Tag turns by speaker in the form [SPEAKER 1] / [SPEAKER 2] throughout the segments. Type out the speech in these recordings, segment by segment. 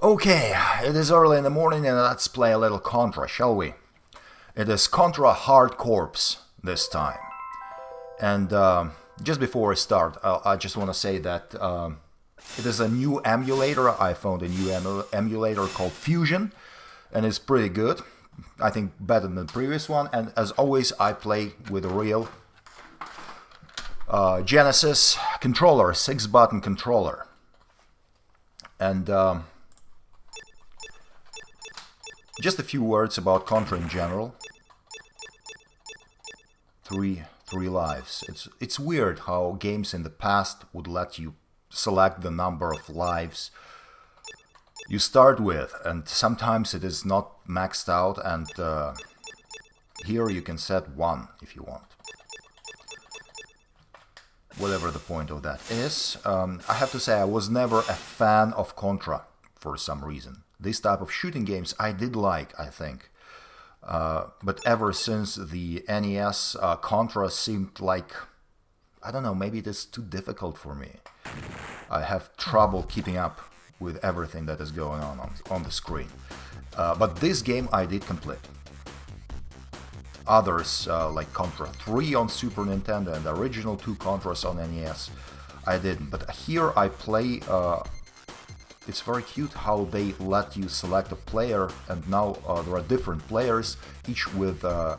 [SPEAKER 1] Okay, it is early in the morning and let's play a little Contra, shall we? It is Contra Hard Corps this time. And just before I start, I just want to say that it is a new emulator. I found a new emulator called Fusion, and it's pretty good. I think better than the previous one. And as always, I play with a real Genesis controller, 6-button controller. And just a few words about Contra in general. Three lives. It's weird how games in the past would let you select the number of lives you start with, and sometimes it is not maxed out, and here you can set 1 if you want. Whatever the point of that is, I have to say I was never a fan of Contra for some reason. This type of shooting games I did like, I think. But ever since the NES, Contra seemed like, I don't know, maybe it is too difficult for me. I have trouble keeping up with everything that is going on the screen. But this game I did complete. Others, like Contra 3 on Super Nintendo and the original 2 Contras on NES, I didn't. But here I play... It's very cute how they let you select a player, and now there are different players, each with her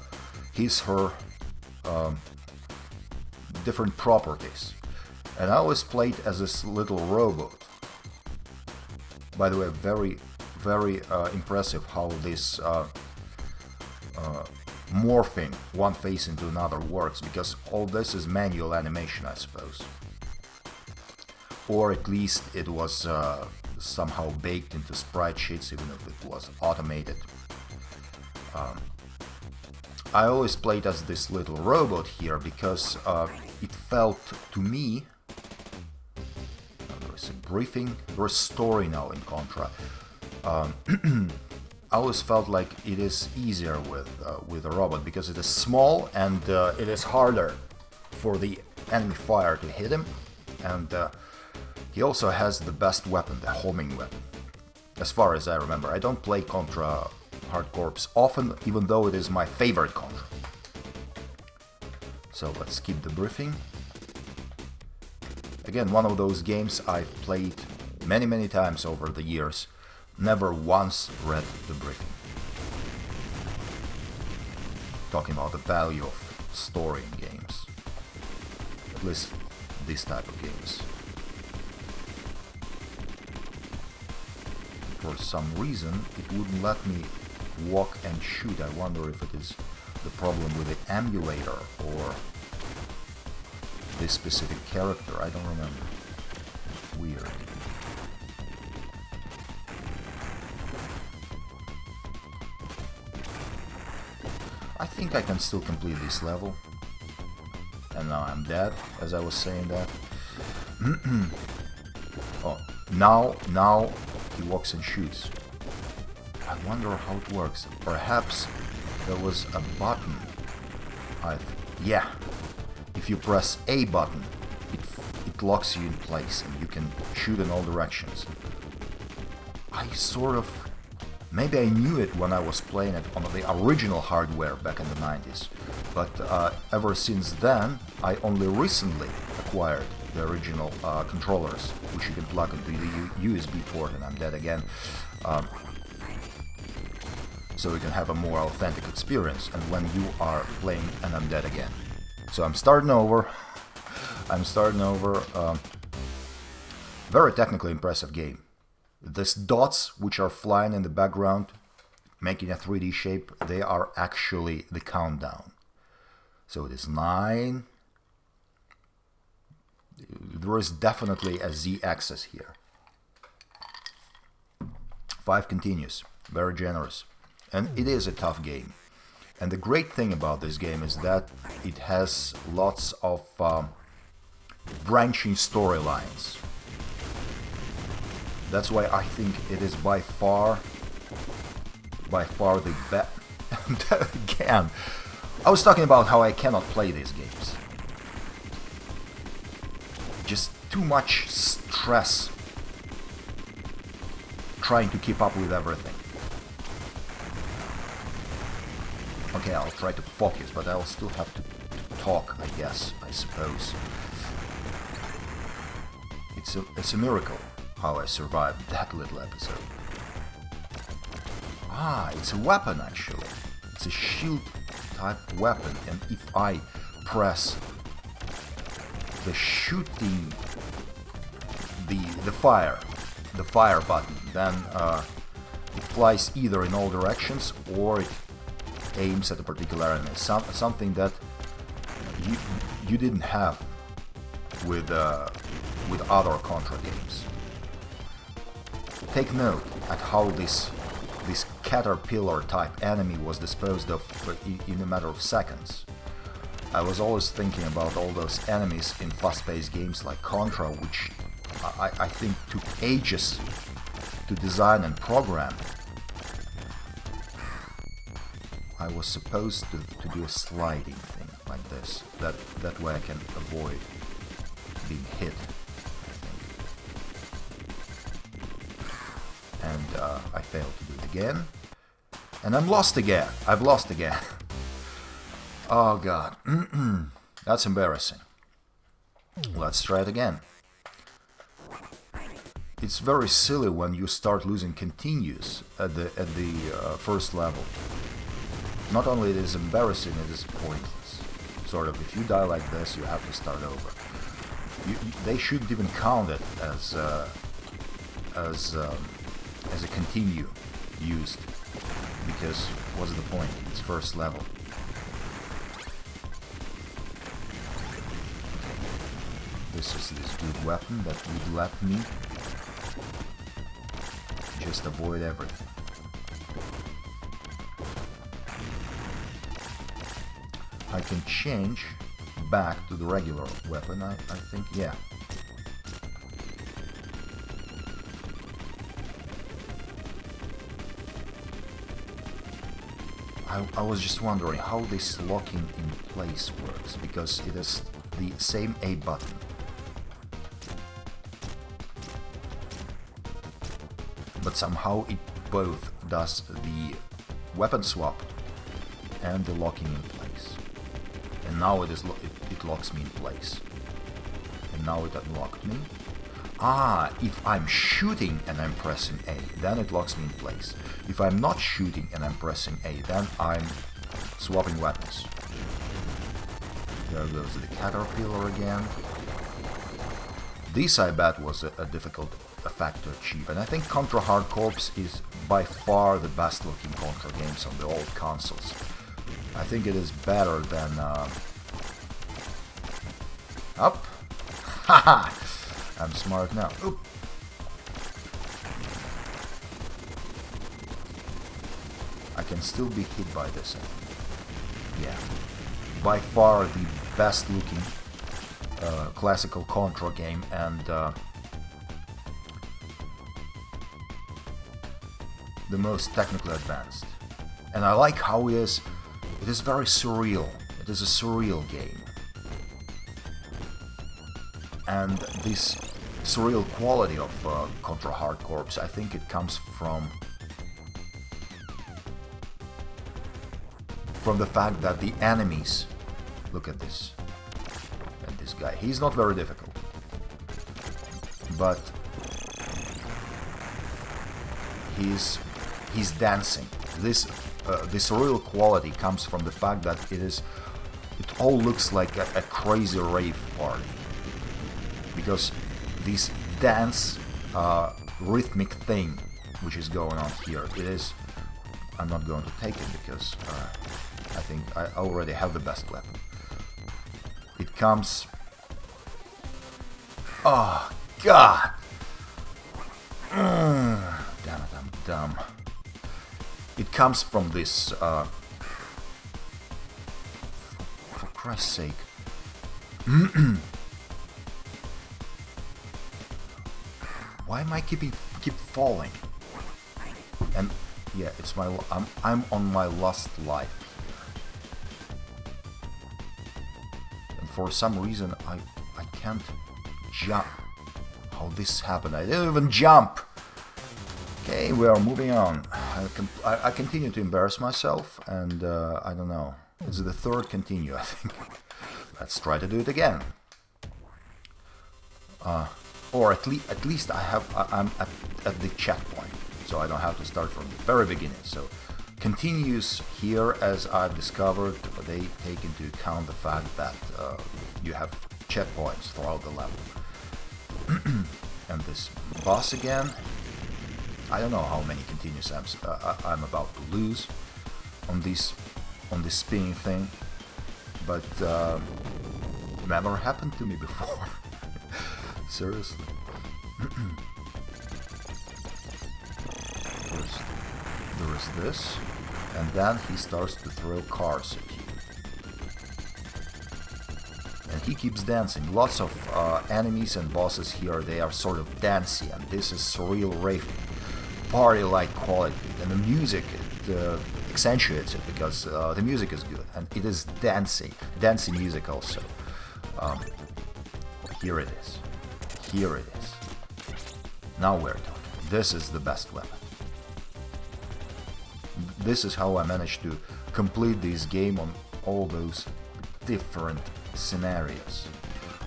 [SPEAKER 1] different properties. And I always played as this little robot. By the way, very impressive how this morphing one face into another works, because all this is manual animation, I suppose. Or at least it was somehow baked into sprite sheets, even if it was automated. I always played as this little robot here because it felt to me... There is a briefing, there is story now in Contra. I always felt like it is easier with a robot because it is small and it is harder for the enemy fire to hit him, and he also has the best weapon, the homing weapon. As far as I remember, I don't play Contra Hard Corps often, even though it is my favorite Contra. So let's skip the briefing. Again, one of those games I've played many times over the years, never once read the briefing. Talking about the value of story in games. At least this type of games. For some reason, it wouldn't let me walk and shoot. I wonder if it is the problem with the emulator or this specific character. I don't remember. Weird. I think I can still complete this level. And now I'm dead, as I was saying that. Oh, now he walks and shoots. I wonder how it works. Perhaps there was a button. Yeah. If you press A button, it locks you in place and you can shoot in all directions. I sort of... Maybe I knew it when I was playing it on the original hardware back in the 90s. But ever since then, I only recently acquired the original controllers, which you can plug into the USB port, and I'm dead again. So you can have a more authentic experience, and when you are playing and I'm dead again. So I'm starting over. Very technically impressive game. These dots which are flying in the background, making a 3D shape, they are actually the countdown. So it is 9. There is definitely a Z-axis here. 5 continues. Very generous. And it is a tough game. And the great thing about this game is that it has lots of branching storylines. That's why I think it is by far the best. Again, I was talking about how I cannot play these games. Just too much stress trying to keep up with everything. Okay, I'll try to focus, but I'll still have to talk, I guess, I suppose. It's a miracle how I survived that little episode. Ah, it's a weapon actually. It's a shield type weapon, and if I press the shooting, the fire button, then it flies either in all directions or it aims at a particular enemy. Something that you didn't have with other Contra games. Take note at how this caterpillar type enemy was disposed of in a matter of seconds. I was always thinking about all those enemies in fast-paced games like Contra, which I think took ages to design and program. I was supposed to do a sliding thing like this. That way I can avoid being hit, I think. And I failed to do it again. And I'm lost again. I've lost again. Oh god. That's embarrassing. Let's try it again. It's very silly when you start losing continues at the first level. Not only it is embarrassing, it is pointless. Sort of, if you die like this, you have to start over. They shouldn't even count it as a continue used, because what's the point? It's first level. This is this good weapon that would let me just avoid everything. I can change back to the regular weapon, I think, yeah. I was just wondering how this locking in place works, because it is the same A button. But somehow it both does the weapon swap and the locking in place. And now it locks me in place. And now it unlocked me. Ah, if I'm shooting and I'm pressing A, then it locks me in place. If I'm not shooting and I'm pressing A, then I'm swapping weapons. There goes the caterpillar again. This, I bet, was a difficult effect to achieve, and I think Contra Hard Corps is by far the best looking Contra games on the old consoles. I think it is better than up. Haha! I'm smart now. Oop. I can still be hit by this. Yeah. By far the best looking classical Contra game, and the most technically advanced. And I like how it is very surreal. It is a surreal game. And this surreal quality of Contra Hard Corps, I think it comes from the fact that the enemies, look at this guy, he's not very difficult, but he's dancing. This surreal quality comes from the fact that it all looks like a crazy rave party, because this dance rhythmic thing which is going on here, I'm not going to take it because I think I already have the best weapon. It comes... Oh, God! Damn it, I'm dumb. It comes from this... for Christ's sake. Why am I keep falling? And yeah, it's my... I'm on my last life. And for some reason I can't jump. How this happened? I didn't even jump. Okay, Okay, we are moving on. I continue to embarrass myself, and I don't know. It's the third continue, I think. Let's try to do it again. Or at least I'm at the checkpoint, so I don't have to start from the very beginning. So continues here, as I've discovered, they take into account the fact that you have checkpoints throughout the level. And this boss again. I don't know how many continues I'm about to lose on this spinning thing, but never happened to me before. Seriously. There is this, and then he starts to throw cars at you. And he keeps dancing. Lots of enemies and bosses here, they are sort of dancey, and this is real rave party-like quality. And the music, it accentuates it, because the music is good, and it is dancey music also. Here it is. Here it is. Now we're talking. This is the best weapon. This is how I managed to complete this game on all those different scenarios.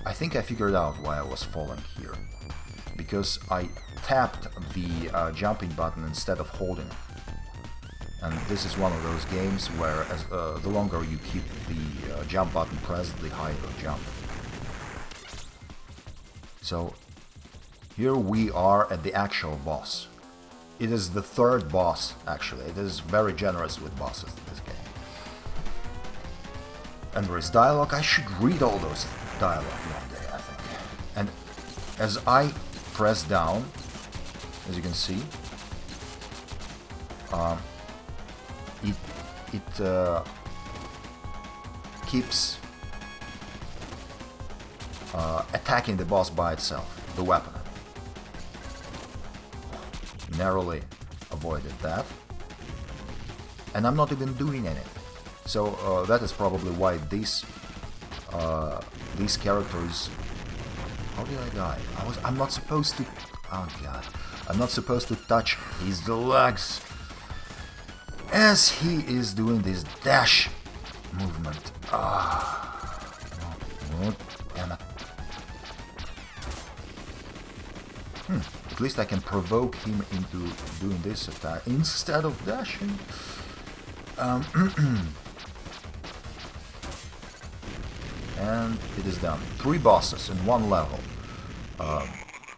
[SPEAKER 1] I think I figured out why I was falling here. Because I tapped the jumping button instead of holding it. And this is one of those games where the longer you keep the jump button pressed, the higher you jump. So here we are at the actual boss. It is the third boss, actually. It is very generous with bosses in this game. And there is dialogue. I should read all those dialogue one day, I think. And as I press down, as you can see, it keeps attacking the boss by itself, the weapon. Narrowly avoided that, and I'm not even doing anything. So that is probably why these characters. How did I die? I'm not supposed to. Oh god! I'm not supposed to touch his legs as he is doing this dash movement. Oh, damn it. At least I can provoke him into doing this attack instead of dashing. And it is done. 3 bosses in 1 level.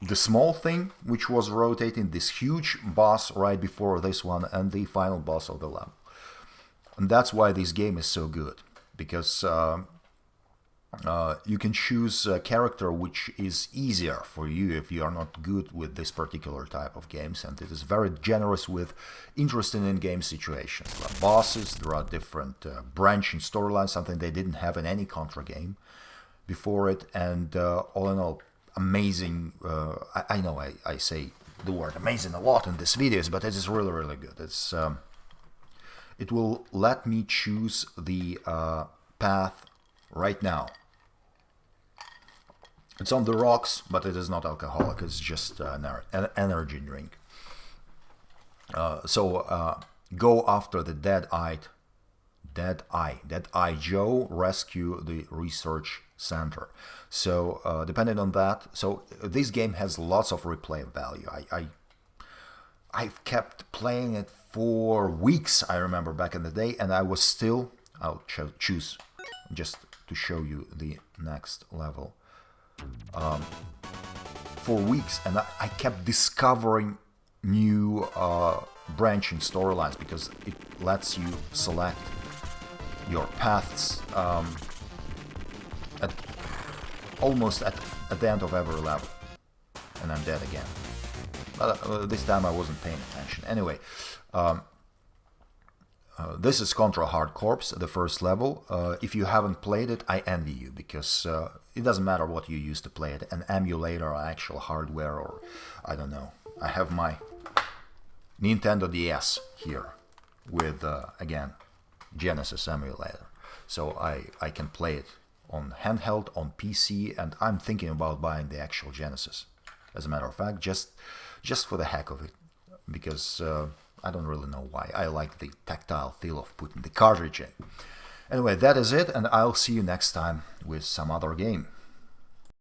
[SPEAKER 1] The small thing, which was rotating, this huge boss right before this one, and the final boss of the level. And that's why this game is so good. Because you can choose a character which is easier for you if you are not good with this particular type of games, and it is very generous with interesting in-game situations. There are bosses, there are different branching storylines, something they didn't have in any Contra game before it, and all in all, amazing. I know I say the word amazing a lot in these videos, but it is really, really good. It's it will let me choose the path right now. It's on the rocks, but it is not alcoholic. It's just an energy drink. So go after the Dead-Eye Joe, rescue the research center. So depending on that, so this game has lots of replay value. I've kept playing it for weeks, I remember back in the day, and I was still, I'll choose just to show you the next level. For weeks, and I kept discovering new branching storylines, because it lets you select your paths almost at the end of every level. And I'm dead again. But this time I wasn't paying attention. Anyway, this is Contra Hard Corps, the first level. If you haven't played it, I envy you, because it doesn't matter what you use to play it, an emulator or actual hardware, or I don't know. I have my Nintendo DS here with, again, Genesis emulator. So I can play it on handheld, on PC, and I'm thinking about buying the actual Genesis. As a matter of fact, just for the heck of it. because I don't really know why. I like the tactile feel of putting the cartridge in. Anyway, that is it, and I'll see you next time with some other game.